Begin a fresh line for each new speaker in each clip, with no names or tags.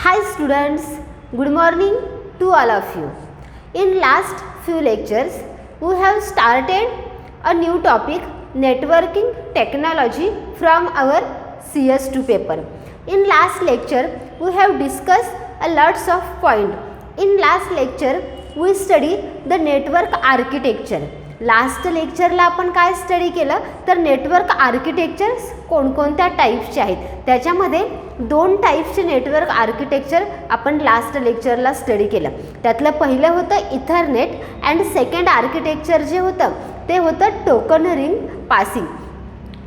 Hi students, good morning to all of you. In last few lectures, we have started a new topic, networking technology from our CS2 paper. In last lecture, we have discussed a lots of point. In last lecture, we studied the network architecture. Last लेक्चरला आपण काय study केलं तर network architectures कोणकोणत्या टाईप्सचे आहेत त्याच्यामध्ये दोन टाईप्सचे network architecture आपण लास्ट लेक्चरला स्टडी केलं. त्यातलं पहिलं होतं इथरनेट अँड सेकंड आर्किटेक्चर जे होतं ते होतं टोकन रिंग पासिंग.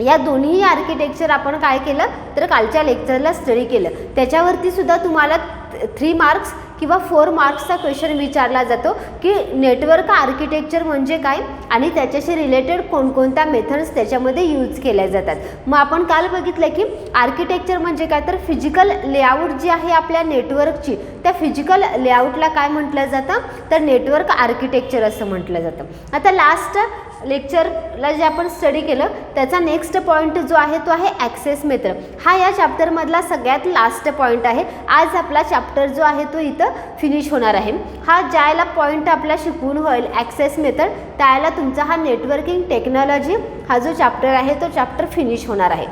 या दोन्ही आर्किटेक्चर आपण काय केलं तर कालच्या लेक्चरला स्टडी केलं. त्याच्यावरती सुद्धा तुम्हाला 3 मार्क्स किंवा 4 मार्क्सचा क्वेश्चन विचारला जातो की नेटवर्क आर्किटेक्चर म्हणजे काय आणि त्याच्याशी रिलेटेड कोणकोणत्या मेथड्स त्याच्यामध्ये यूज केल्या जातात. मग आपण काल बघितलं की आर्किटेक्चर म्हणजे काय तर फिजिकल लेआउट जी आहे आपल्या नेटवर्कची त्या फिजिकल लेआउटला काय म्हटलं जातं तर नेटवर्क आर्किटेक्चर असं म्हटलं जातं. आता लास्ट लेक्चरला जे आपण स्टडी केलं त्याचा नेक्स्ट पॉईंट जो आहे तो आहे ॲक्सेस मेथड. हा या चॅप्टरमधला सगळ्यात लास्ट पॉईंट आहे. आज आपला चॅप्टर जो आहे तो इथं फिनिश होणार आहे. हा ज्याला पॉईंट आपला शिकवून होईल ॲक्सेस मेथड त्याला तुमचा हा नेटवर्किंग टेक्नॉलॉजी हा जो चॅप्टर आहे तो चॅप्टर फिनिश होणार आहे.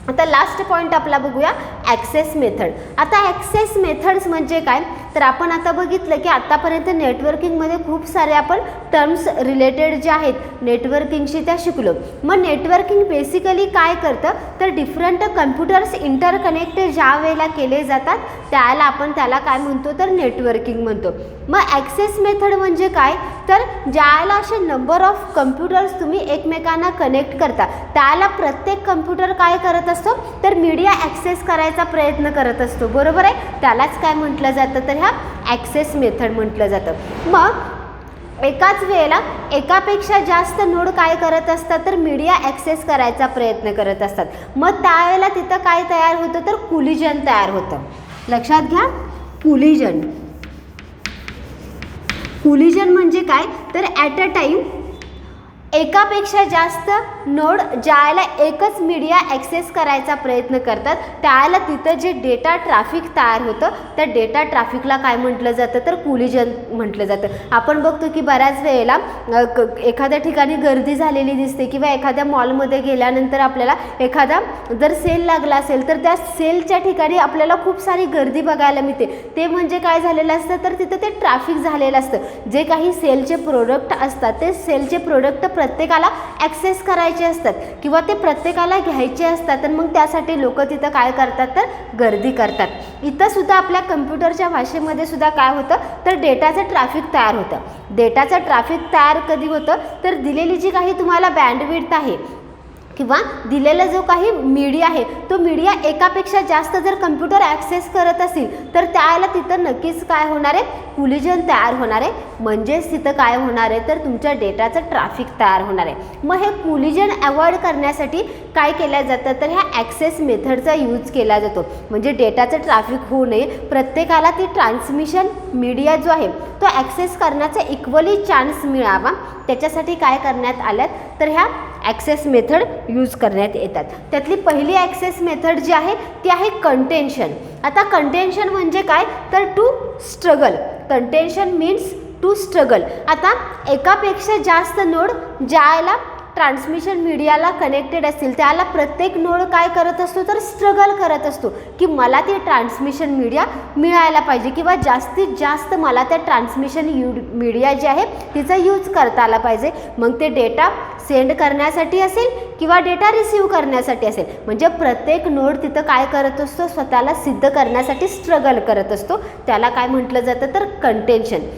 आता लास्ट पॉईंट आपला बघूया ॲक्सेस मेथड. आता ॲक्सेस मेथड्स म्हणजे काय तर आपण आता बघितलं की आतापर्यंत नेटवर्किंगमध्ये खूप सारे आपण टर्म्स रिलेटेड जे आहेत नेटवर्किंगशी त्या शिकलो. मग नेटवर्किंग बेसिकली काय करतं तर डिफरंट कम्प्युटर्स इंटरकनेक्ट ज्या वेळेला केले जातात त्याला काय म्हणतो तर नेटवर्किंग म्हणतो. मग ॲक्सेस मेथड म्हणजे काय तर ज्याला असे नंबर ऑफ कम्प्युटर्स तुम्ही एकमेकांना कनेक्ट करता त्याला प्रत्येक कम्प्युटर काय करत असतो तर मीडिया ॲक्सेस करायचा प्रयत्न करत असतो. बरोबर आहे. त्यालाच काय म्हटलं जातं तर ह्या ॲक्सेस मेथड म्हटलं जातं. मग एकाच वेळेला एकापेक्षा जास्त नोड काय करत असतात तर मीडिया ॲक्सेस करायचा प्रयत्न करत असतात. मग त्यावेळेला तिथं काय तयार होतं तर कोलिजन तयार होतं. लक्षात घ्या कोलिजन. कोलिजन म्हणजे काय तर ॲट अ टाईम एकापेक्षा जास्त नोड ज्याला एकच मीडिया ॲक्सेस करायचा प्रयत्न करतात त्याला तिथं जे डेटा ट्रॅफिक तयार होतं त्या डेटा ट्रॅफिकला काय म्हटलं जातं तर कोलिजन म्हटलं जातं. आपण बघतो की बऱ्याच वेळेला एखाद्या ठिकाणी गर्दी झालेली दिसते किंवा एखाद्या मॉलमध्ये गेल्यानंतर आपल्याला एखादा जर सेल लागला असेल तर त्या सेलच्या ठिकाणी आपल्याला खूप सारी गर्दी बघायला मिळते. ते म्हणजे काय झालेलं असतं तर तिथं ते ट्रॅफिक झालेलं असतं. जे काही सेलचे प्रोडक्ट असतात ते सेलचे प्रोडक्ट प्रत्येकाला ॲक्सेस करायचे असतात किंवा ते प्रत्येकाला घ्यायचे असतात आणि मग त्यासाठी लोक तिथं काय करतात तर गर्दी करतात. इथं सुद्धा आपल्या कम्प्युटरच्या भाषेमध्ये सुद्धा काय होतं तर डेटाचं ट्रॅफिक तयार होतं. डेटाचं ट्रॅफिक तयार कधी होतं तर दिलेली जी काही तुम्हाला बँडविड्थ आहे किंवा दिलेला जो काही मीडिया आहे तो मीडिया एकापेक्षा जास्त जर कम्प्युटर ॲक्सेस करत असेल तर त्याला तिथं नक्कीच काय होणार आहे कोलिजन तयार होणार आहे. म्हणजेच तिथं काय होणार आहे तर तुमच्या डेटाचं ट्रॅफिक तयार होणार आहे. मग हे कोलिजन अवॉइड करण्यासाठी काय केलं जातं तर ह्या ॲक्सेस मेथडचा यूज केला जातो. म्हणजे डेटाचं ट्रॅफिक होऊ नये प्रत्येकाला ती ट्रान्समिशन मीडिया जो आहे तो ॲक्सेस करण्याचा इक्वली चान्स मिळावा त्याच्यासाठी काय करण्यात आल्यात तर ह्या ॲक्सेस मेथड यूज करण्यात येतात. त्यातली पहिली ॲक्सेस मेथड जी आहे ती आहे कंटेन्शन. आता कंटेन्शन म्हणजे काय तर to struggle. Contention means to struggle. आता एकापेक्षा जास्त नोड ज्याला ट्रान्समिशन मीडियाला कनेक्टेड असतील त्याला प्रत्येक नोड काय करत असतो तर स्ट्रगल करत असतो की मला ती ट्रान्समिशन मीडिया मिळायला पाहिजे किंवा जास्तीत जास्त मला त्या ट्रान्समिशन मीडिया जी आहे तिचा यूज करता आला पाहिजे. मग ते डेटा सेंड करण्यासाठी असेल किंवा डेटा रिसीव करण्यासाठी असेल. म्हणजे प्रत्येक नोड तिथं काय करत असतो स्वतःला सिद्ध करण्यासाठी स्ट्रगल करत असतो. त्याला काय म्हटलं जातं तर कंटेन्शन.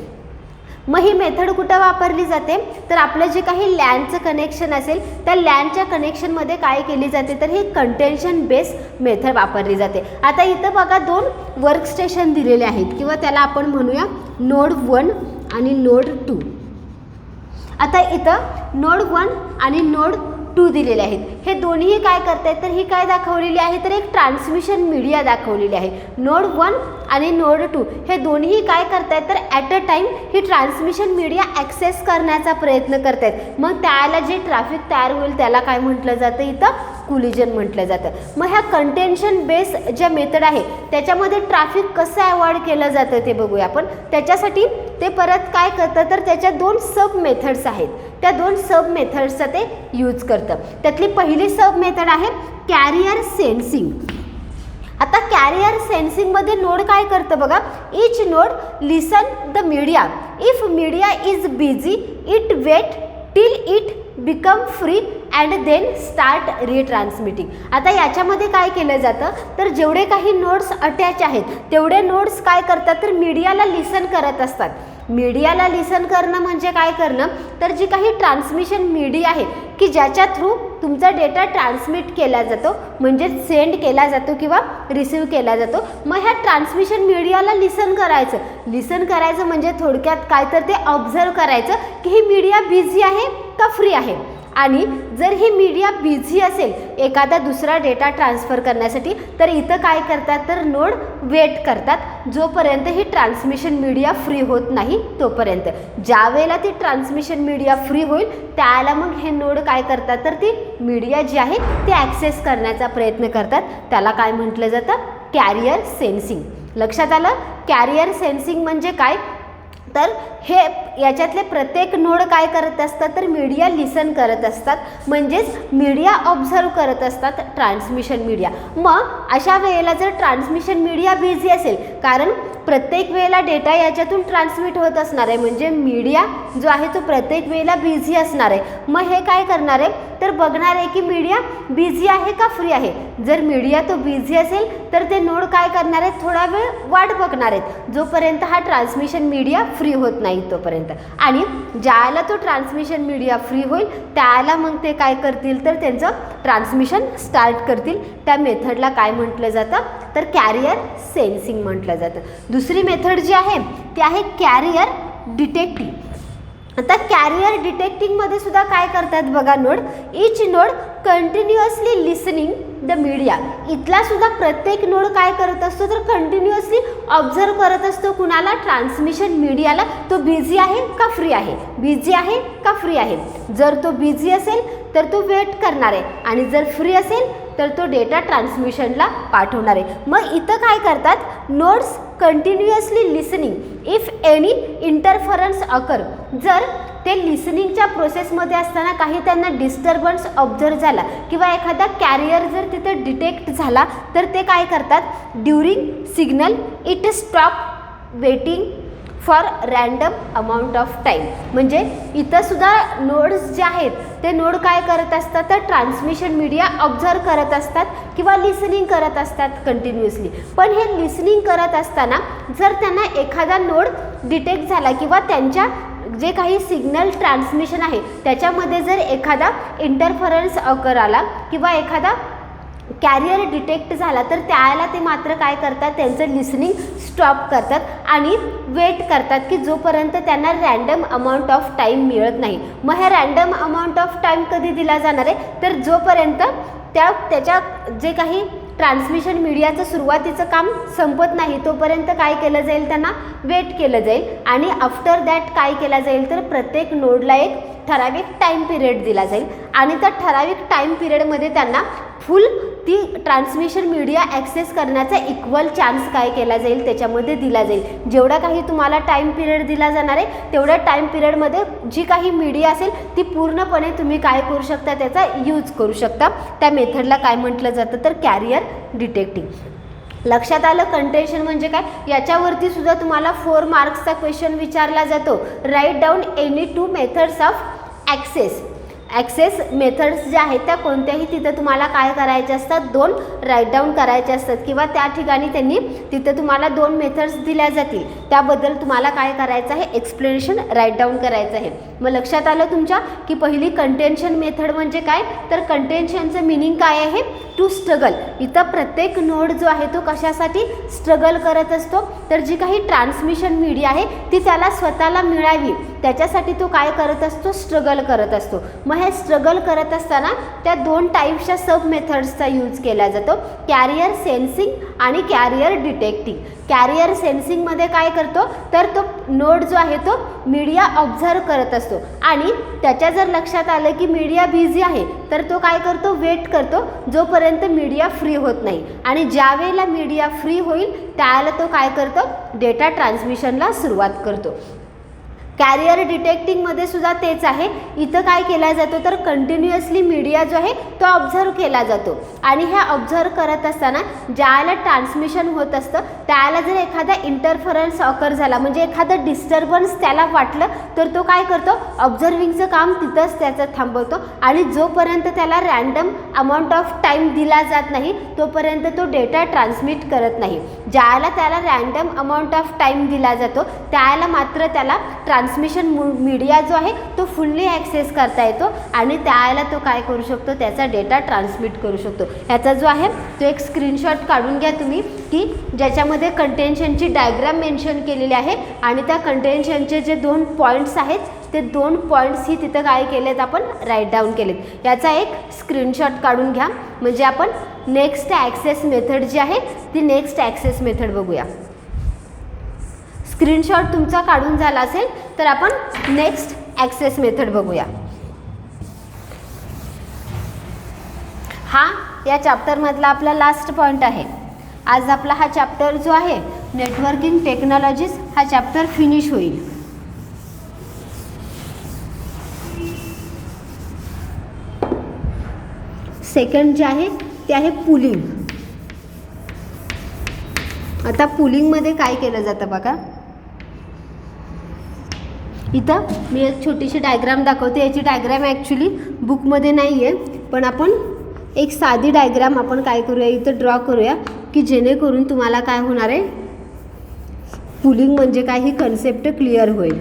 मग ही मेथड कुठं वापरली जाते तर आपलं जे काही लॅनचं कनेक्शन असेल त्या लॅनच्या कनेक्शनमध्ये काय केली जाते तर ही कंटेन्शन बेस मेथड वापरली जाते. आता इथं बघा 2 वर्कस्टेशन दिलेले आहेत किंवा त्याला आपण म्हणूया नोड 1 आणि नोड 2. आता इथं नोड 1 आणि नोड 2 दिलेले आहेत. हे दोन्ही काय करतायत, तर ही काय दाखवलेली आहे, तर एक ट्रान्समिशन मीडिया दाखवलेली आहे. नोड 1 आणि नोड 2 हे दोन्ही काय करतायत, तर at a time he transmission media access करण्याचा प्रयत्न करतायत. मग त्याला जे ट्रॅफिक तयार होईल त्याला काय म्हटलं जातं, इथं कोलिजन म्हटलं जातं. मग ह्या कंटेन्शन बेस ज्या मेथड आहे त्याच्यामध्ये ट्रॅफिक कसं अवॉइड केलं जातं ते बघूया आपण. त्याच्यासाठी ते परत काय करतं, तर त्याच्या 2 सब मेथड्स आहेत. त्या 2 सब मेथड्सचा ते यूज करतं. त्यातली पहिली सब मेथड आहे कॅरियर सेन्सिंग. आता कॅरियर सेन्सिंगमध्ये नोड काय करतं बघा, each node listen the media. If media is busy it wait till it become free and then start retransmitting. आता याच्यामध्ये काय केलं जातं, तर जेवढे काही नोड्स अटॅच आहेत तेवढे नोड्स काय करतात, तर मीडियाला लिसन करत असतात. मीडियाला लिसन करणं म्हणजे काय करणं, तर जी काही ट्रान्समिशन मीडिया आहे की ज्याच्या थ्रू तुमचा डेटा ट्रान्समिट केला जातो, म्हणजे सेंड केला जातो किंवा रिसीव केला जातो. मग ह्या ट्रान्समिशन मीडियाला लिसन करायचं म्हणजे थोडक्यात काय, तर ते ऑब्झर्व करायचं की ही मीडिया बिझी आहे का फ्री आहे. आणि जर ही मीडिया बिझी असेल एखादा दुसरा डेटा ट्रान्सफर करण्यासाठी, तर इथं काय करतात, तर नोड वेट करतात जोपर्यंत ही ट्रान्समिशन मीडिया फ्री होत नाही तोपर्यंत. ज्या वेळेला ती ट्रान्समिशन मीडिया फ्री होईल त्याला मग हे नोड काय करतात, तर ती मीडिया जी आहे ती ॲक्सेस करण्याचा प्रयत्न करतात. त्याला काय म्हटलं जातं, कॅरियर सेन्सिंग. लक्षात आलं. कॅरियर सेन्सिंग म्हणजे काय, तर हे याच्यातले प्रत्येक नोड काय करत असतात, तर मीडिया लिसन करत असतात, म्हणजेच मीडिया ऑब्झर्व करत असतात, ट्रान्समिशन मीडिया. मग अशा वेळेला जर ट्रान्समिशन मीडिया बिझी असेल, कारण प्रत्येक वेळेला डेटा याच्यातून ट्रान्समिट होत असणार आहे, म्हणजे मीडिया जो आहे तो प्रत्येक वेळेला बिझी असणार आहे. मग हे काय करणार आहे, तर बघणार आहे की मीडिया बिझी आहे का फ्री आहे. जर मीडिया तो बिझी असेल तर ते नोड काय करणार आहेत, थोडा वेळ वाट बघणार आहेत जोपर्यंत हा ट्रान्समिशन मीडिया फ्री होत नाही तोपर्यंत. आणि ज्याला तो ट्रान्समिशन मीडिया फ्री होईल त्याला मग ते काय करतील, तर त्यांचं ट्रान्समिशन स्टार्ट करतील. त्या मेथडला काय म्हटलं जातं, तर कॅरियर सेन्सिंग म्हटलं जातं. दुसरी मेथड जी आहे ती आहे कॅरियर डिटेक्टिंग. आता कॅरियर डिटेक्टिंगमध्ये सुद्धा काय करतात बघा node, each node continuously listening the media. इथला सुद्धा प्रत्येक नोड काय करत असतो, तर कंटिन्युअसली ऑब्झर्व करत असतो कुणाला, ट्रान्समिशन मीडियाला. तो बिझी आहे का फ्री आहे, बिझी आहे का फ्री आहे. जर तो बिझी असेल तर तो वेट करणार आहे, आणि जर फ्री असेल तर तो डेटा ट्रान्समिशनला पाठवणार आहे. मग इथं काय करतात, nodes continuously listening if any interference occur. जर ते लिसनिंगच्या प्रोसेसमध्ये असताना काही त्यांना डिस्टर्बन्स ऑब्झर्व झाला किंवा एखादा कॅरियर जर तिथे डिटेक्ट झाला, तर ते काय करतात, during signal it stop waiting for random amount of time. म्हणजे इथं सुद्धा नोड्स जे आहेत ते नोड काय करत असतात, तर ट्रान्समिशन मीडिया ऑब्झर्व करत असतात किंवा लिसनिंग करत असतात कंटिन्युअसली. पण हे लिसनिंग करत असताना जर त्यांना एखादा नोड डिटेक्ट झाला किंवा त्यांच्या जे काही सिग्नल ट्रान्समिशन आहे त्याच्यामध्ये जर एखादा इंटरफरन्स अकर आला किंवा एखादा कॅरियर डिटेक्ट झाला, तर त्याला ते मात्र काय करतात, त्यांचं लिसनिंग स्टॉप करतात आणि वेट करतात की जोपर्यंत त्यांना रँडम अमाऊंट ऑफ टाईम मिळत नाही. मग ह्या रँडम अमाऊंट ऑफ टाईम कधी दिला जाणार आहे, तर जोपर्यंत त्याच्या जे काही ट्रान्समिशन मीडियाचं सुरुवातीचं काम संपत नाही तोपर्यंत काय केलं जाईल, त्यांना वेट केलं जाईल. आणि आफ्टर दॅट काय केलं जाईल, तर प्रत्येक नोडला एक ठराविक टाईम पिरियड दिला जाईल आणि त्या ठराविक टाईम पिरियडमध्ये त्यांना फुल ती ट्रान्समिशन मीडिया ॲक्सेस करण्याचा इक्वल चान्स काय केला जाईल, त्याच्यामध्ये दिला जाईल. जेवढा काही तुम्हाला टाईम पिरियड दिला जाणार आहे तेवढ्या टाईम पिरियडमध्ये जी काही मीडिया असेल ती पूर्णपणे तुम्ही काय करू शकता, त्याचा यूज करू शकता. त्या मेथडला काय म्हटलं जातं, तर कॅरियर डिटेक्टिंग. लक्षात आलं. कंटेन्शन म्हणजे काय, याच्यावरती सुद्धा तुम्हाला 4 मार्क्सचा क्वेश्चन विचारला जातो. Write down any 2 methods of access methods ज्या आहेत त्या कोणत्याही तिथं तुम्हाला काय करायचे असतात, 2 राईट डाऊन करायचे असतात किंवा त्या ठिकाणी त्यांनी तिथं तुम्हाला 2 मेथड्स दिल्या जातील. त्याबद्दल तुम्हाला काय करायचं आहे, एक्सप्लेनेशन राईट डाऊन करायचं आहे. मग लक्षात आलं तुमच्या की पहिली कंटेन्शन मेथड म्हणजे काय, तर कंटेन्शनचं मिनिंग काय आहे, टू स्ट्रगल. इथं प्रत्येक नोड जो आहे तो कशासाठी स्ट्रगल करत असतो, तर जी काही ट्रान्समिशन मीडिया आहे ती त्याला स्वतःला मिळावी त्याच्यासाठी तो काय करत असतो, स्ट्रगल करत असतो. मग हे स्ट्रगल करत असताना त्या 2 टाईप्सच्या सब मेथड्सचा यूज केला जातो, कॅरियर सेन्सिंग आणि कॅरियर डिटेक्टिंग. कॅरियर सेन्सिंगमध्ये काय करतो तर तो नोड जो आहे तो मीडिया ऑब्झर्व करत असतो आणि त्याच्या जर लक्षात आलं की मीडिया बिझी आहे तर तो काय करतो, वेट करतो जोपर्यंत मीडिया फ्री होत नाही आणि ज्या वेळेला मीडिया फ्री होईल त्यावेळेला तो काय करतो, डेटा ट्रान्समिशनला सुरुवात करतो. कॅरियर डिटेक्टिंगमध्ये सुद्धा तेच आहे. इथं काय केला जातो तर कंटिन्युअसली मीडिया जो आहे तो ऑब्झर्व केला जातो आणि ह्या ऑब्झर्व करत असताना ज्याला ट्रान्समिशन होत असतं त्याला जर एखादा इंटरफरन्स ऑकर झाला म्हणजे एखादं डिस्टर्बन्स त्याला वाटलं तर तो काय करतो, ऑब्झर्विंगचं काम तिथंच त्याचं थांबवतो आणि जोपर्यंत त्याला रँडम अमाऊंट ऑफ टाईम दिला जात नाही तोपर्यंत तो डेटा ट्रान्समिट करत नाही. ज्याला त्याला रँडम अमाऊंट ऑफ टाईम दिला जातो त्याला मात्र त्याला ट्रान्समिशन मीडिया जो आहे तो फुल्ली ॲक्सेस करता येतो आणि त्याला तो काय करू शकतो, त्याचा डेटा ट्रान्समिट करू शकतो. याचा जो आहे तो एक स्क्रीनशॉट काढून घ्या तुम्ही की ज्याच्यामध्ये कंटेन्शनची डायग्राम मेन्शन केलेली आहे आणि त्या कंटेन्शनचे जे 2 पॉईंट्स आहेत ते 2 पॉईंट्स ही तिथं काय केलेत, आपण राईट डाऊन केलेत. याचा एक स्क्रीनशॉट काढून घ्या म्हणजे आपण नेक्स्ट ॲक्सेस मेथड जी आहे ती नेक्स्ट ॲक्सेस मेथड बघूया. स्क्रीनशॉट तुमचा काढून झाला असेल तर आपण नेक्स्ट ॲक्सेस मेथड बघूया. हा या चॅप्टरमधला आपला लास्ट पॉईंट आहे. आज आपला हा चॅप्टर जो आहे नेटवर्किंग टेक्नॉलॉजीज हा चॅप्टर फिनिश होईल. सेकंड जे आहे ते आहे पुलिंग. आता पुलिंगमध्ये काय केलं जातं बघा, इथं मी एक छोटीशी डायग्राम दाखवते. याची डायग्राम ॲक्च्युली बुकमध्ये नाही आहे पण आपण एक साधी डायग्राम आपण काय करूया इथं ड्रॉ करूया की जेणेकरून तुम्हाला काय होणार आहे, पुलिंग म्हणजे काय ही कन्सेप्ट क्लिअर होईल.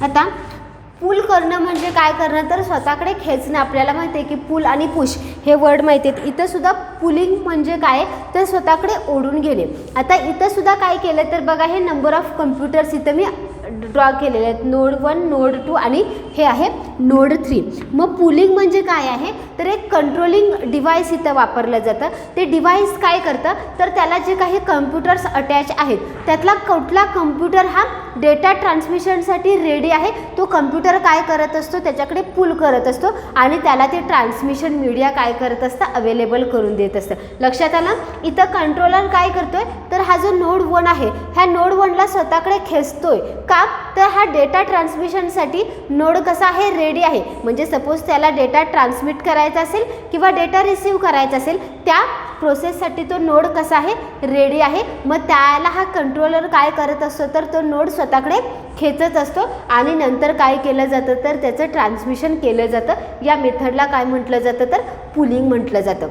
आता पुल करणं म्हणजे काय करणं तर स्वतःकडे खेचणं. आपल्याला माहिती आहे की पुल आणि पुश हे वर्ड माहिती आहेत. इथं सुद्धा पुलिंग म्हणजे काय तर स्वतःकडे ओढून घेणे. आता इथं सुद्धा काय केलं तर बघा, हे नंबर ऑफ कम्प्युटर्स इथं मी ड्रॉ केलेले आहेत. नोड 1, नोड 2 आणि हे आहे नोड 3. मग पुलिंग म्हणजे काय आहे तर एक कंट्रोलिंग डिव्हाइस इथं वापरलं जातं. ते डिव्हाइस काय करतं तर त्याला जे काही कम्प्युटर्स अटॅच आहेत त्यातला कुठला कम्प्युटर हा डेटा ट्रान्समिशनसाठी रेडी आहे तो कम्प्युटर काय करत असतो, त्याच्याकडे पुल करत असतो आणि त्याला ते ट्रान्समिशन मीडिया काय करत असतं, अवेलेबल करून देत असतं. लक्षात आलं. इथं कंट्रोलर काय करतोय तर हा जो नोड 1 आहे ह्या नोड 1ला स्वतःकडे खेचतोय का तर हा डेटा ट्रान्समिशनसाठी नोड कसा आहे, रेडी आहे. म्हणजे सपोज त्याला डेटा ट्रान्समिट करायचा असेल किंवा डेटा रिसीव करायचा असेल त्या प्रोसेससाठी तो नोड कसा आहे, रेडी आहे. मग त्याला हा कंट्रोलर काय करत असतो तर तो नोड स्वतःकडे खेचत असतो आणि नंतर काय केलं जातं तर त्याचं ट्रान्समिशन केलं जातं. या मेथडला काय म्हटलं जातं तर पुलिंग म्हटलं जातं.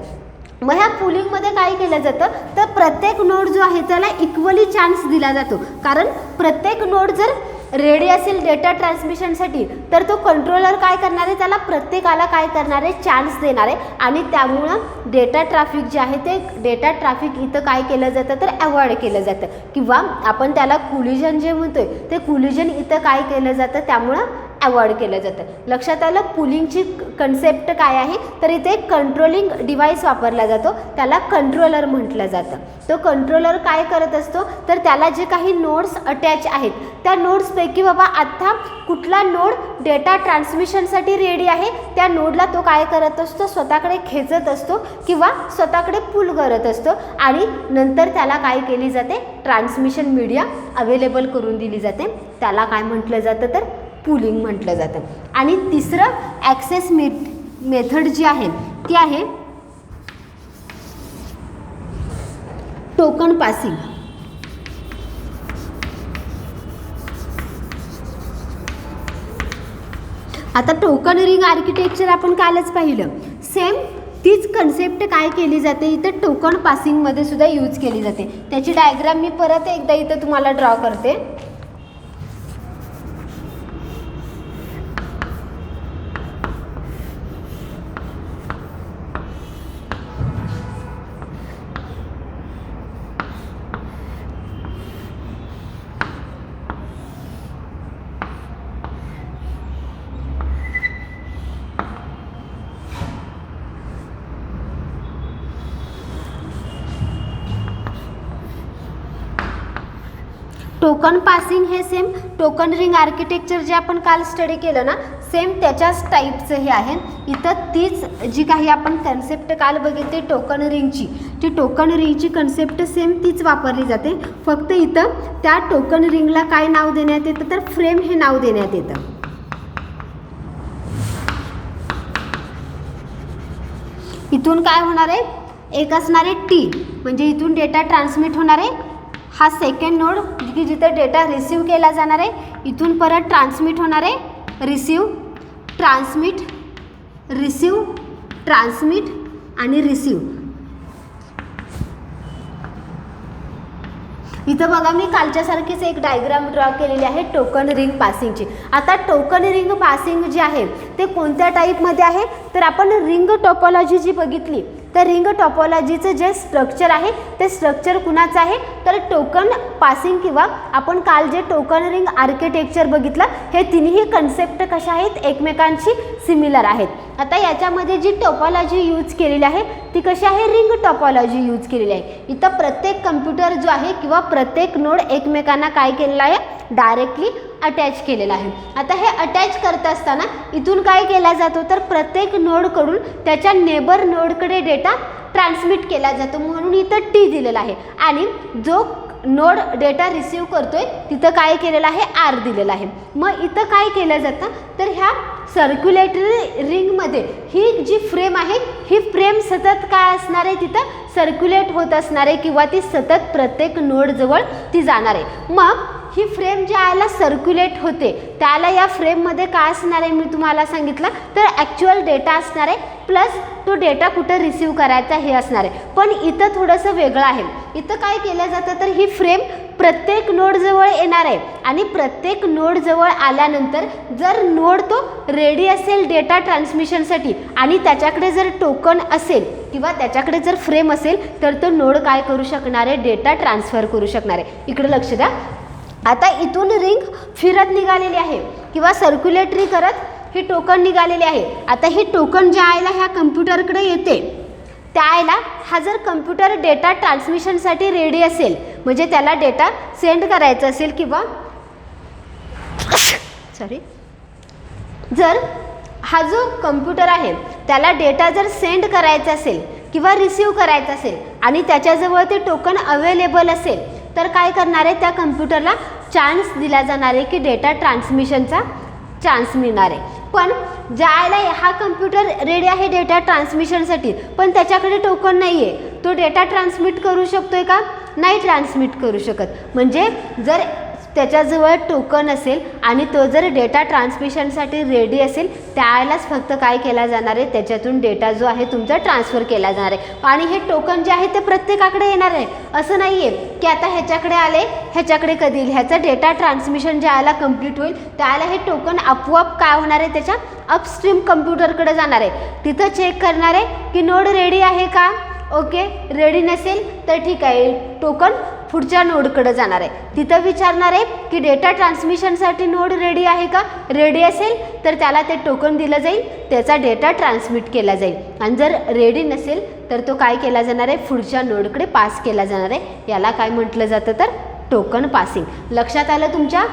मग ह्या पुलिंगमध्ये काय केलं जातं तर प्रत्येक नोड जो आहे त्याला इक्वली चान्स दिला जातो. कारण प्रत्येक नोड जर रेडी असेल डेटा ट्रान्समिशनसाठी तर तो कंट्रोलर काय करणार आहे, त्याला प्रत्येकाला काय करणार आहे, चान्स देणार आहे आणि त्यामुळं डेटा ट्रॅफिक जे आहे ते डेटा ट्रॅफिक इथं काय केलं जातं तर अवॉइड केलं जातं किंवा आपण त्याला कोलिजन जे म्हणतोय ते कोलिजन इथं काय केलं जातं त्यामुळं अवॉइड केलं जातं. लक्षात आलं. पुलिंगची कन्सेप्ट काय आहे तर इथे एक कंट्रोलिंग डिव्हाइस वापरला जातो त्याला कंट्रोलर म्हटलं जातं. तो कंट्रोलर काय करत असतो तर त्याला जे काही नोड्स अटॅच आहेत त्या नोड्सपैकी बाबा आता कुठला नोड डेटा ट्रान्समिशनसाठी रेडी आहे त्या नोडला तो काय करत असतो, स्वतःकडे खेचत असतो किंवा स्वतःकडे पुल करत असतो आणि नंतर त्याला काय केली जाते, ट्रान्समिशन मीडिया अवेलेबल करून दिली जाते. त्याला काय म्हटलं जातं तर पुलिंग म्हटलं जातं. आणि तिसरं ॲक्सेस मेथड जी आहे ती आहे टोकन पासिंग. आता टोकन रिंग आर्किटेक्चर आपण कालच पाहिलं. सेम तीच कन्सेप्ट काय केली जाते इथं टोकन पासिंगमध्ये सुद्धा यूज केली जाते. त्याची डायग्राम मी परत एकदा इथं तुम्हाला ड्रॉ करते. टोकन पासिंग हे सेम टोकन रिंग आर्किटेक्चर जे आपण काल स्टडी केलं ना, सेम त्याच्याच टाईपचं हे आहे. इथं तीच जी काही आपण कन्सेप्ट काल बघितली टोकन रिंगची, ती टोकन रिंगची कन्सेप्ट सेम तीच वापरली जाते. फक्त इथं त्या टोकन रिंगला काय नाव देण्यात येतं तर फ्रेम हे नाव देण्यात येतं. इथून काय होणार आहे, एक असणार आहे टी, म्हणजे इथून डेटा ट्रान्समिट होणार आहे. हा सेकंड नोड की जिथं डेटा रिसीव केला जाणार आहे. इथून परत ट्रान्समिट होणार आहे, रिसीव, ट्रान्समिट, रिसीव, ट्रान्समिट आणि रिसीव. इथं बघा मी कालच्यासारखीच एक डायग्राम ड्रॉ केलेली आहे टोकन रिंग पासिंगची. आता टोकन रिंग पासिंग जे आहे ते कोणत्या टाईपमध्ये आहे तर आपण रिंग टोपोलॉजी जी बघितली तर रिंग टोपोलॉजीचं जे स्ट्रक्चर आहे ते स्ट्रक्चर कुणाचं आहे तर टोकन पासिंग किंवा आपण काल जे टोकन रिंग आर्किटेक्चर बघितलं हे तिन्ही कन्सेप्ट कशा आहेत एकमेकांशी सिमिलर आहेत. आता याच्यामध्ये जी टोपोलॉजी यूज केलेली आहे ती कशी आहे रिंग टोपोलॉजी यूज केलेली आहे. इथं प्रत्येक कम्प्युटर जो आहे किंवा प्रत्येक नोड एकमेकांना काय केलेला आहे डायरेक्टली अटॅच केलेला आहे. आता हे अटॅच करत असताना इथून काय केला जातो तर प्रत्येक नोडकडून त्याच्या नेबर नोडकडे डेटा ट्रान्समिट केला जातो, म्हणून इथं टी दिलेला आहे. आणि जो नोड डेटा रिसीव करतोय तिथं काय केलेलं आहे आर दिलेला आहे. मग इथं काय केलं जातं तर ह्या सर्क्युलेटरी रिंगमध्ये ही जी फ्रेम आहे ही फ्रेम सतत काय असणार आहे तिथं सर्क्युलेट होत असणार आहे किंवा ती सतत प्रत्येक नोडजवळ ती जाणार आहे. मग ही फ्रेम ज्या याला सर्क्युलेट होते त्याला या फ्रेममध्ये काय असणार आहे मी तुम्हाला सांगितलं तर ॲक्च्युअल डेटा असणार आहे प्लस तो डेटा कुठं रिसीव करायचा हे असणार आहे. पण इथं थोडंसं वेगळं आहे. इथं काय केलं जातं तर ही फ्रेम प्रत्येक नोडजवळ येणार आहे आणि प्रत्येक नोडजवळ आल्यानंतर जर नोड तो रेडी असेल डेटा ट्रान्समिशनसाठी आणि त्याच्याकडे जर टोकन असेल किंवा त्याच्याकडे जर फ्रेम असेल तर तो नोड काय करू शकणार आहे डेटा ट्रान्सफर करू शकणार आहे. इकडे लक्ष द्या. आता इथून रिंग फिरत निघालेली आहे किंवा सर्क्युलेटरी करत ही टोकन निघालेली आहे. आता ही टोकन ज्या आयला ह्या कम्प्युटरकडे येते त्याला हा जर कम्प्युटर डेटा ट्रान्समिशनसाठी रेडी असेल म्हणजे त्याला डेटा सेंड करायचा असेल किंवा जर हा जो कम्प्युटर आहे त्याला डेटा जर सेंड करायचा असेल किंवा रिसीव करायचा असेल आणि त्याच्याजवळ ते टोकन अवेलेबल असेल तर काय करणार आहे त्या कम्प्युटरला चान्स दिला जाणार आहे की डेटा ट्रान्समिशनचा चान्स मिळणार आहे. पण ज्याला हा कम्प्युटर रेडी आहे डेटा ट्रान्समिशनसाठी पण त्याच्याकडे टोकन नाही आहे तो डेटा ट्रान्समिट करू शकतोय का नाही ट्रान्समिट करू शकत. म्हणजे जर त्याच्याजवळ टोकन असेल आणि तो जर डेटा ट्रान्समिशनसाठी रेडी असेल त्यावेळेलाच फक्त काय केला जाणार आहे त्याच्यातून डेटा जो आहे तुमचा ट्रान्सफर केला जाणार आहे. आणि हे टोकन जे आहे ते प्रत्येकाकडे येणार आहे असं नाही आहे की आता ह्याच्याकडे आले ह्याच्याकडे कधी येईल. ह्याचं डेटा ट्रान्समिशन ज्याला कंप्लीट होईल त्याला हे टोकन आपोआप काय होणार आहे त्याच्या अपस्ट्रीम कम्प्युटरकडे जाणार आहे. तिथं चेक करणार आहे की नोड रेडी आहे का. ओके रेडी नसेल तर ठीक आहे टोकन पुढच्या नोडकडे जाणार आहे. तिथं विचारणार आहे की डेटा ट्रान्समिशनसाठी नोड रेडी आहे का. रेडी असेल तर त्याला ते टोकन दिलं जाईल त्याचा डेटा ट्रान्समिट केला जाईल आणि जर रेडी नसेल तर तो काय केला जाणार आहे पुढच्या नोडकडे पास केला जाणार आहे. याला काय म्हटलं जातं तर टोकन पासिंग. लक्षात आलं तुमच्या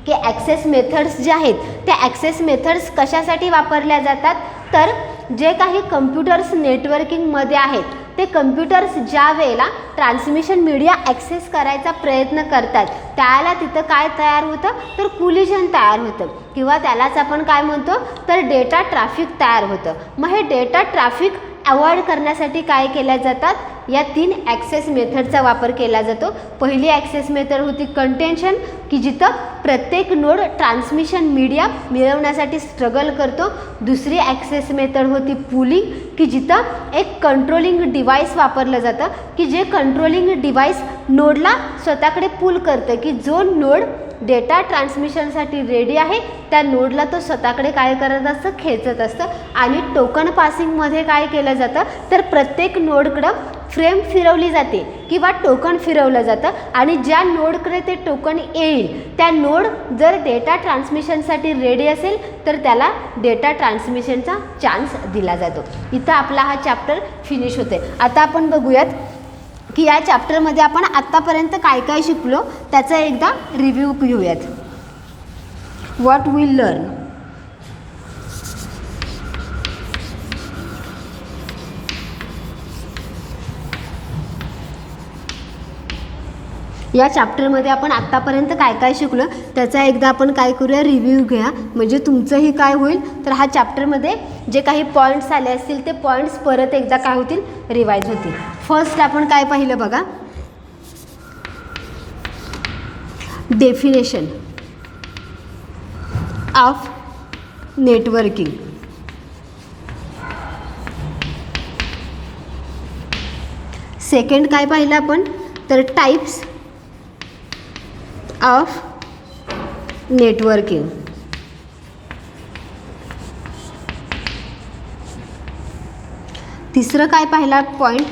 की ॲक्सेस मेथड्स जे आहेत त्या ॲक्सेस मेथड्स कशासाठी वापरल्या जातात तर जे काही कम्प्युटर्स नेटवर्किंगमध्ये आहेत ते कम्प्युटर्स ज्या वेळेला ट्रान्समिशन मीडिया ॲक्सेस करायचा प्रयत्न करतात त्याला तिथं काय तयार होतं तर कोलिजन तयार होतं किंवा त्यालाच आपण काय म्हणतो तर डेटा ट्रॅफिक तयार होतं. मग हे डेटा ट्रॅफिक अवॉइड करण्यासाठी काय केल्या जातात, या 3 ॲक्सेस मेथडचा वापर केला जातो. पहिली ॲक्सेस मेथड होती कंटेन्शन, की जिथं प्रत्येक नोड ट्रान्समिशन मीडिया मिळवण्यासाठी स्ट्रगल करतो. दुसरी ॲक्सेस मेथड होती पुलिंग, की जिथं एक कंट्रोलिंग डिव्हाइस वापरलं जातं, की जे कंट्रोलिंग डिव्हाइस नोडला स्वतःकडे पुल करतं, की जो नोड डेटा ट्रान्समिशनसाठी रेडी आहे त्या नोडला तो स्वतःकडे काय करत असतं, खेचत असतं. आणि टोकन पासिंगमध्ये काय केलं जातं, तर प्रत्येक नोडकडं फ्रेम फिरवली जाते किंवा टोकन फिरवलं जातं आणि ज्या नोडकडे ते टोकन येईल त्या नोड जर डेटा ट्रान्समिशनसाठी रेडी असेल तर त्याला डेटा ट्रान्समिशनचा चान्स दिला जातो. इथं आपला हा चॅप्टर फिनिश होते. आता आपण बघूयात की या चॅप्टरमध्ये आपण आत्तापर्यंत काय काय शिकलो त्याचा एकदा रिव्ह्यू घेऊयात. What we learn. या चॅप्टरमध्ये आपण आत्तापर्यंत काय काय शिकलो त्याचा एकदा आपण काय करूया, रिव्ह्यू घ्या. म्हणजे तुमचंही काय होईल, तर हा चॅप्टरमध्ये जे काही पॉईंट्स आले असतील ते पॉईंट्स परत एकदा काय होतील, रिवाईज होतील. फर्स्ट आपण काय पाहिलं बघा, डेफिनेशन ऑफ नेटवर्किंग. सेकंड काय पाहिलं आपण, तर टाइप्स ऑफ नेटवर्किंग. तिसरं काय पाहिला पॉईंट,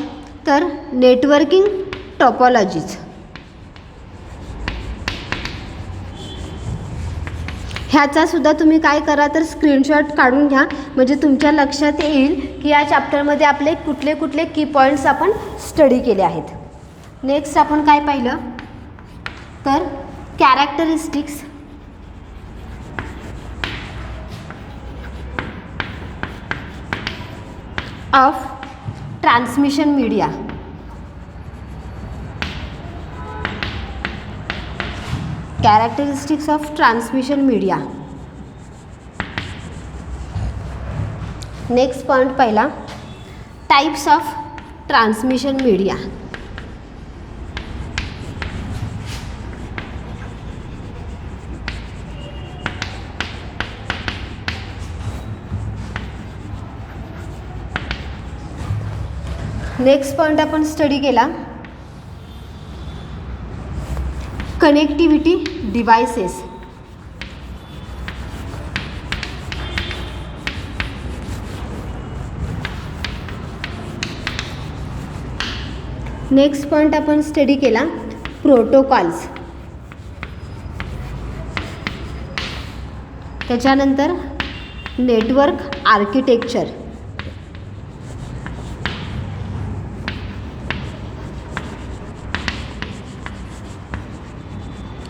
तर नेटवर्किंग टॉपोलॉजीज. ह्याचा सुद्धा तुम्ही काय करा, तर स्क्रीनशॉट काढून घ्या म्हणजे तुमच्या लक्षात येईल की या चॅप्टरमध्ये आपले कुठले कुठले की पॉईंट्स आपण स्टडी केले आहेत. नेक्स्ट आपण काय पाहिलं, तर characteristics of transmission media. Characteristics of transmission media. Next point पहिला, types of transmission media. Next point आपण स्टडी केला, कनेक्टिव्हिटी डिव्हाइसेस. नेक्स्ट पॉइंट आपण स्टडी केला, प्रोटोकॉल्स. त्याच्यानंतर नेटवर्क आर्किटेक्चर.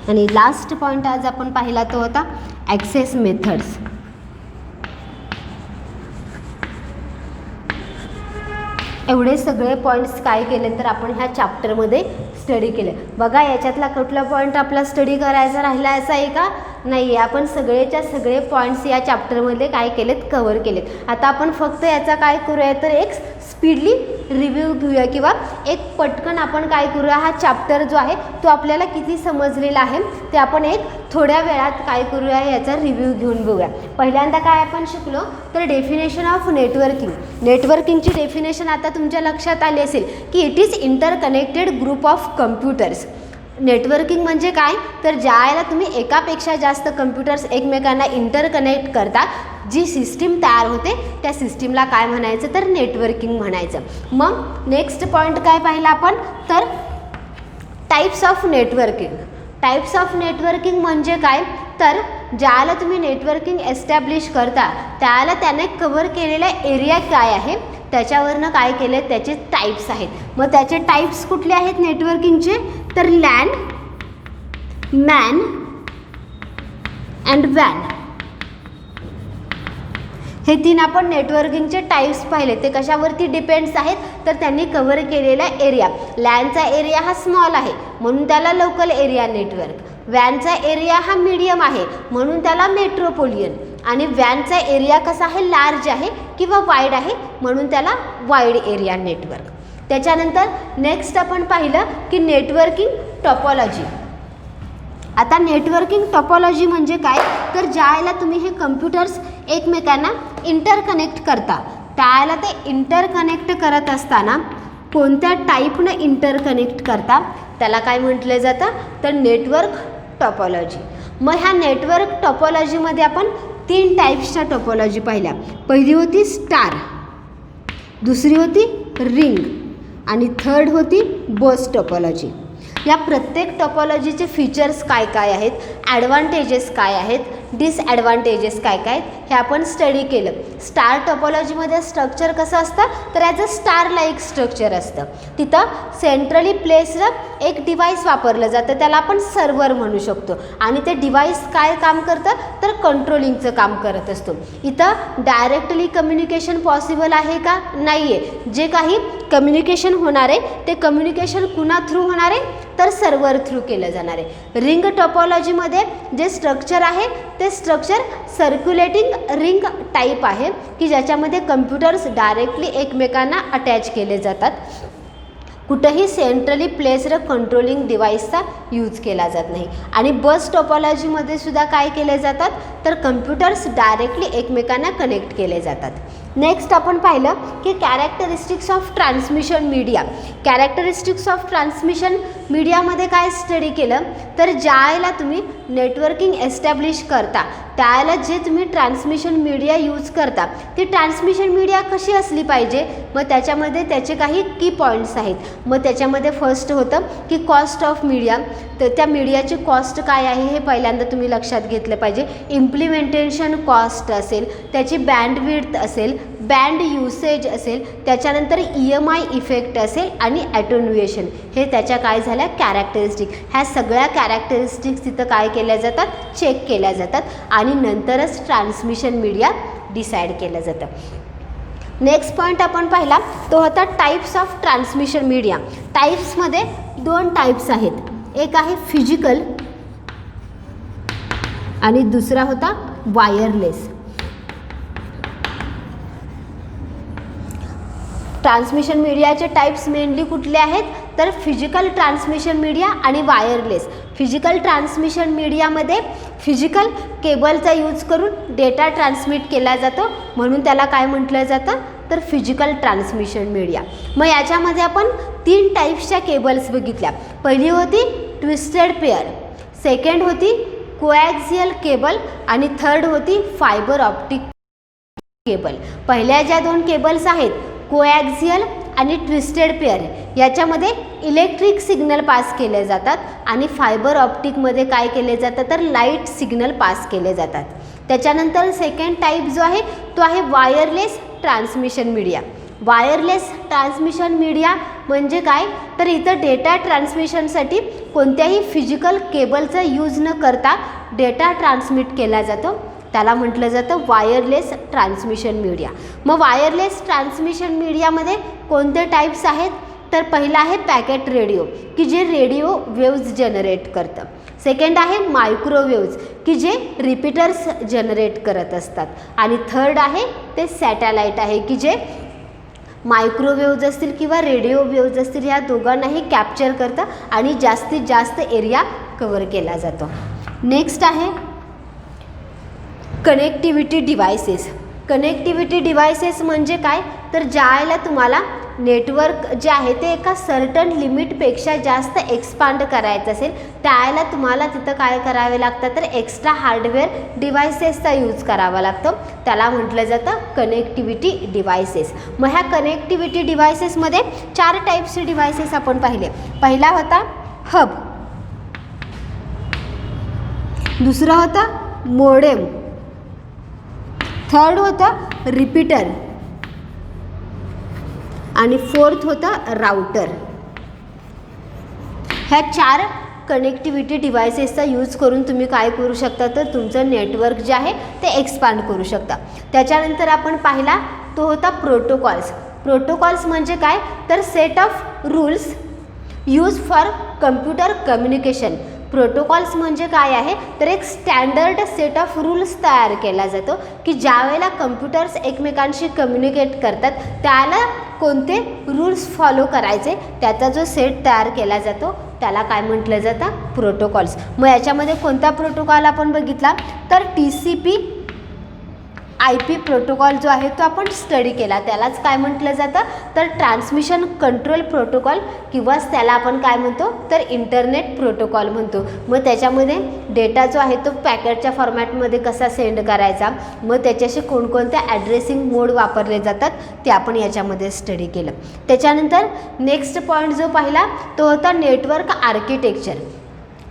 आणि लास्ट पॉइंट आज आपण पाहिला तो होता ॲक्सेस मेथड्स. एवढे सगळे पॉईंट्स काय केले तर आपण ह्या चॅप्टरमध्ये स्टडी केले. बघा याच्यातला कुठला पॉईंट आपला स्टडी करायचा राहिला असा आहे का, नाही. आपण सगळेच्या सगळे पॉईंट्स या चॅप्टरमध्ये काय केलेत, कव्हर केलेत. आता आपण फक्त याचा काय करूया, तर एक स्पीडली रिव्ह्यू घेऊया किंवा एक पटकन आपण काय करूया, हा चॅप्टर जो आहे तो आपल्याला किती समजलेला आहे ते आपण एक थोड्या वेळात काय करूया, याचा रिव्ह्यू घेऊन बघूया. पहिल्यांदा काय आपण शिकलो, तर डेफिनेशन ऑफ नेटवर्किंग. नेटवर्किंगची डेफिनेशन आता तुमच्या लक्षात आली असेल की it is interconnected group of computers. Networking म्हणजे काय, तर ज्यावेळेला तुम्ही एकापेक्षा जास्त कम्प्युटर्स एकमेकांना इंटरकनेक्ट करता, जी सिस्टीम तयार होते त्या सिस्टीमला काय म्हणायचं, तर नेटवर्किंग म्हणायचं. मग नेक्स्ट पॉईंट काय पाहिला आपण, तर types of networking. Types of networking म्हणजे काय, तर ज्याला तुम्ही नेटवर्किंग एस्टॅब्लिश करता त्याला त्याने कव्हर केलेला एरिया काय आहे त्याच्यावरनं काय केले, त्याचे टाइप्स आहेत. मग त्याचे टाइप्स कुठले आहेत नेटवर्किंगचे, तर लॅन, मॅन अँड वॅन. हे 3 आपण नेटवर्किंगचे टाइप्स पाहिले. ते कशावरती डिपेंड्स आहेत, तर त्यांनी कव्हर केलेला एरिया. लॅनचा एरिया हा स्मॉल आहे म्हणून त्याला लोकल एरिया नेटवर्क. वॅनचा एरिया हा मीडियम आहे म्हणून त्याला मेट्रोपोलियन. आणि वॅनचा एरिया कसा आहे, लार्ज आहे किंवा वाईड आहे, म्हणून त्याला वाईड एरिया नेटवर्क. त्याच्यानंतर नेक्स्ट आपण पाहिलं की नेटवर्किंग टॉपोलॉजी. आता नेटवर्किंग टॉपोलॉजी म्हणजे काय, तर ज्यावेळेला तुम्ही हे कम्प्युटर्स एकमेकांना इंटरकनेक्ट करता, त्यावेळेला ते इंटरकनेक्ट करत असताना कोणत्या टाईपनं इंटरकनेक्ट करता त्याला काय म्हटलं जातं, तर नेटवर्क टॉपोलॉजी. मग ह्या नेटवर्क टॉपोलॉजीमध्ये आपण 3 टाईप्सच्या टॉपोलॉजी पाहिल्या. पहिली होती स्टार, दुसरी होती रिंग आणि थर्ड होती बस टॉपोलॉजी. या प्रत्येक टॉपोलॉजीचे फीचर्स काय काय आहेत, ॲडव्हान्टेजेस काय आहेत, डिसॲडव्हान्टेजेस काय काय आहेत, हे आपण स्टडी केलं. स्टार टॉपोलॉजीमध्ये स्ट्रक्चर कसं असतं, तर as a star like structure असतं. तिथं सेंट्रली प्लेस्ड एक डिव्हाइस वापरलं जातं, त्याला आपण सर्व्हर म्हणू शकतो. आणि ते डिव्हाइस काय काम करतं, तर कंट्रोलिंगचं काम करत असतो. इथं डायरेक्टली कम्युनिकेशन पॉसिबल आहे का, नाही आहे. जे काही कम्युनिकेशन होणार आहे ते कम्युनिकेशन कुणा थ्रू होणार आहे, तर सर्व्हर थ्रू केलं जाणार आहे. रिंग टॉपोलॉजीमध्ये जे स्ट्रक्चर आहे ते स्ट्रक्चर सर्क्युलेटिंग रिंग टाईप आहे की ज्याच्यामध्ये कम्प्युटर्स डायरेक्टली एकमेकांना अटॅच केले जातात. कुठंही सेंट्रली प्लेस्ड कंट्रोलिंग डिव्हाइसचा यूज केला जात नाही. आणि बस टॉपोलॉजीमध्ये सुद्धा काय केले जातात, तर कम्प्युटर्स डायरेक्टली एकमेकांना कनेक्ट केले जातात. नेक्स्ट आपण पाहिलं की characteristics of transmission media. Characteristics of transmission मीडियामध्ये काय स्टडी केलं, तर ज्यावेळेला तुम्ही नेटवर्किंग एस्टॅब्लिश करता त्यावेळेला जे तुम्ही ट्रान्समिशन मीडिया यूज करता ती ट्रान्समिशन मीडिया कशी असली पाहिजे, मग त्याच्यामध्ये त्याचे काही की पॉईंट्स आहेत. मग त्याच्यामध्ये फर्स्ट होतं की कॉस्ट ऑफ मीडिया, तर त्या मीडियाची कॉस्ट काय आहे हे पहिल्यांदा तुम्ही लक्षात घेतलं पाहिजे. इम्प्लिमेंटेशन कॉस्ट असेल, त्याची बँडविड्थ असेल, बँड युसेज असेल, त्याच्यानंतर EMI इफेक्ट असेल आणि ॲटोन्युएशन, हे त्याच्या काय झाल्या कॅरेक्टरिस्टिक. ह्या सगळ्या कॅरेक्टरिस्टिक्स तिथं काय केल्या जातात, चेक केल्या जातात आणि नंतरच ट्रान्समिशन मीडिया डिसाईड केलं जातं. नेक्स्ट पॉईंट आपण पाहिला तो होता टाईप्स ऑफ ट्रान्समिशन मीडिया. टाईप्समध्ये 2 टाईप्स आहेत, एक आहे फिजिकल आणि दुसरा होता वायरलेस. ट्रान्समिशन मीडियाचे टाईप्स मेनली कुठले आहेत, तर फिजिकल ट्रान्समिशन मीडिया आणि वायरलेस. फिजिकल ट्रान्समिशन मीडियामध्ये फिजिकल केबलचा यूज करून डेटा ट्रान्समिट केला जातो, म्हणून त्याला काय म्हटलं जातं, तर फिजिकल ट्रान्समिशन मीडिया. मग याच्यामध्ये आपण 3 टाईप्सच्या केबल्स बघितल्या. पहिली होती ट्विस्टेड पेअर, सेकंड होती कोॲक्सियल केबल आणि थर्ड होती फायबर ऑप्टिक केबल. पहिल्या ज्या 2 केबल्स आहेत कोॲक्सियल आणि ट्विस्टेड पेअर, याच्यामध्ये इलेक्ट्रिक सिग्नल पास केले जातात आणि फायबर ऑप्टिकमध्ये काय केले जातं, तर लाईट सिग्नल पास केले जातात. त्याच्यानंतर सेकंड टाईप जो आहे तो आहे wireless transmission media. Wireless transmission media म्हणजे काय, तर इथं डेटा ट्रान्समिशनसाठी कोणत्याही फिजिकल केबलचा यूज न करता डेटा ट्रान्समिट केला जातो, त्याला म्हटलं जातं वायरलेस ट्रान्समिशन मीडिया. मग वायरलेस ट्रान्समिशन मीडियामध्ये कोणते टाईप्स आहेत, तर पहिला आहे पॅकेट रेडिओ की जे रेडिओ वेव्ज जनरेट करतं. सेकंड आहे मायक्रोवेव्ज की जे रिपीटर्स जनरेट करत असतात. आणि थर्ड आहे ते सॅटेलाईट आहे की जे मायक्रोवेव्ज असतील किंवा रेडिओ वेव्ज असतील या दोघांनाही कॅप्चर करतं आणि जास्तीत जास्त एरिया कव्हर केला जातो. नेक्स्ट आहे कनेक्टिव्हिटी डिव्हायसेस. कनेक्टिव्हिटी डिव्हायसेस म्हणजे काय, तर ज्यावेळेला तुम्हाला नेटवर्क जे आहे ते एका सर्टन लिमिटपेक्षा जास्त एक्सपांड करायचं असेल त्यावेळेला तुम्हाला तिथं काय करावे लागतं, तर एक्स्ट्रा हार्डवेअर डिव्हायसेसचा यूज करावा लागतो, त्याला म्हटलं जातं कनेक्टिव्हिटी डिव्हायसेस. मग ह्या कनेक्टिव्हिटी डिव्हायसेसमध्ये 4 टाईप्सचे डिव्हायसेस आपण पाहिले. पहिला होता हब, दुसरा होता मोडेम, थर्ड होतं रिपीटर आणि फोर्थ होतं राउटर. ह्या 4 कनेक्टिव्हिटी डिव्हायसेसचा यूज करून तुम्ही काय करू शकता, तर तुमचं नेटवर्क जे आहे ते एक्सपांड करू शकता. त्याच्यानंतर आपण पाहिला तो होता प्रोटोकॉल्स. प्रोटोकॉल्स म्हणजे काय, तर set of rules use for computer communication. Protocols म्हणजे काय आहे तर एक स्टँडर्ड सेट ऑफ रूल्स तयार केला जातो की ज्या वेळेला कम्प्युटर्स एकमेकांशी कम्युनिकेट करतात त्याला कोणते रूल्स फॉलो करायचे त्याचा जो सेट तयार केला जातो त्याला काय म्हटलं जातं प्रोटोकॉल्स. मग याच्यामध्ये कोणता प्रोटोकॉल आपण बघितला तर TCP IP प्रोटोकॉल जो आहे तो आपण स्टडी केला. त्यालाच काय म्हटलं जातं तर ट्रान्समिशन कंट्रोल प्रोटोकॉल किंवा त्याला आपण काय म्हणतो तर इंटरनेट प्रोटोकॉल म्हणतो. मग त्याच्यामध्ये डेटा जो आहे तो पॅकेटच्या फॉर्मॅटमध्ये कसा सेंड करायचा, मग त्याच्याशी कोणकोणत्या ॲड्रेसिंग मोड वापरले जातात ते आपण याच्यामध्ये स्टडी केलं. त्याच्यानंतर नेक्स्ट पॉईंट जो पाहिला तो होता नेटवर्क आर्किटेक्चर.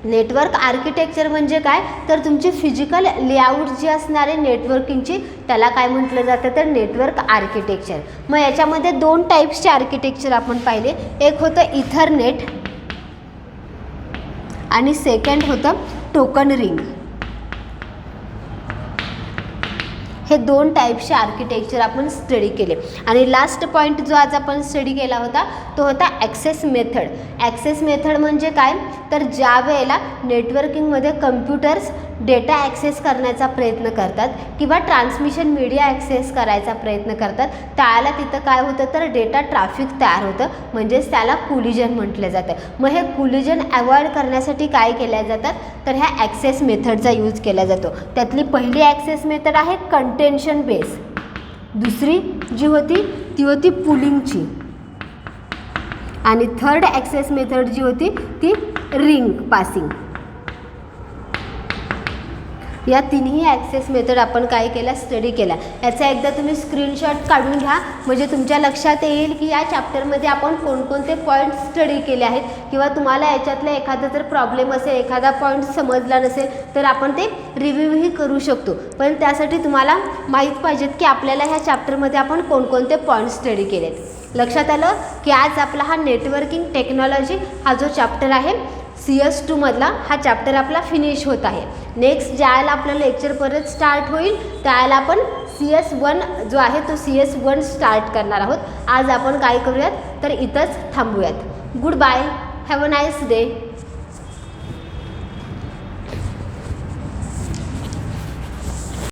नेटवर्क आर्किटेक्चर म्हणजे काय तर तुमची फिजिकल लेआउट जी असणार आहे नेटवर्किंगची त्याला काय म्हटलं जातं तर नेटवर्क आर्किटेक्चर. मग याच्यामध्ये 2 टाईप्सचे आर्किटेक्चर आपण पाहिले. एक होतं इथरनेट आणि सेकंड होतं टोकन रिंग. हे 2 टाईपचे आर्किटेक्चर आपण स्टडी केले. आणि लास्ट पॉईंट जो आज आपण स्टडी केला होता तो होता ॲक्सेस मेथड. ॲक्सेस मेथड म्हणजे काय तर ज्या वेळेला नेटवर्किंगमध्ये कम्प्युटर्स डेटा ॲक्सेस करण्याचा प्रयत्न करतात किंवा ट्रान्समिशन मीडिया ॲक्सेस करायचा प्रयत्न करतात त्याला तिथं काय होतं तर डेटा ट्रॅफिक तयार होतं म्हणजेच त्याला कोलिजन म्हटलं जातं. मग हे कोलिजन अवॉइड करण्यासाठी काय केल्या जातात तर ह्या ॲक्सेस मेथडचा यूज केला जातो. त्यातली पहिली ॲक्सेस मेथड आहे कंटेन्शन बेस, दुसरी जी होती ती होती पुलिंगची आणि थर्ड ॲक्सेस मेथड जी होती ती रिंग पासिंग. या तिन्ही ॲक्सेस मेथड आपण काय केला स्टडी केला. याचा एकदा तुम्ही स्क्रीनशॉट काढून घ्या म्हणजे तुमच्या लक्षात येईल की या चॅप्टरमध्ये आपण कोणकोणते पॉईंट स्टडी केले आहेत किंवा तुम्हाला याच्यातला एखादा जर प्रॉब्लेम असेल एखादा पॉईंट समजला नसेल तर आपण ते रिव्ह्यूही करू शकतो. पण त्यासाठी तुम्हाला माहीत पाहिजेत की आपल्याला ह्या चॅप्टरमध्ये आपण कोणकोणते पॉईंट स्टडी केलेत. लक्षात आलं की आज आपला हा नेटवर्किंग टेक्नॉलॉजी हा जो चॅप्टर आहे CS2 मधला हा चॅप्टर आपला फिनिश होत आहे. नेक्स्ट ज्यावेळेला आपलं लेक्चर परत स्टार्ट होईल त्यावेळेला आपण CS1 जो आहे तो CS1 स्टार्ट करणार आहोत. आज आपण काय करूयात तर इथंच थांबूयात. Goodbye, have a nice day.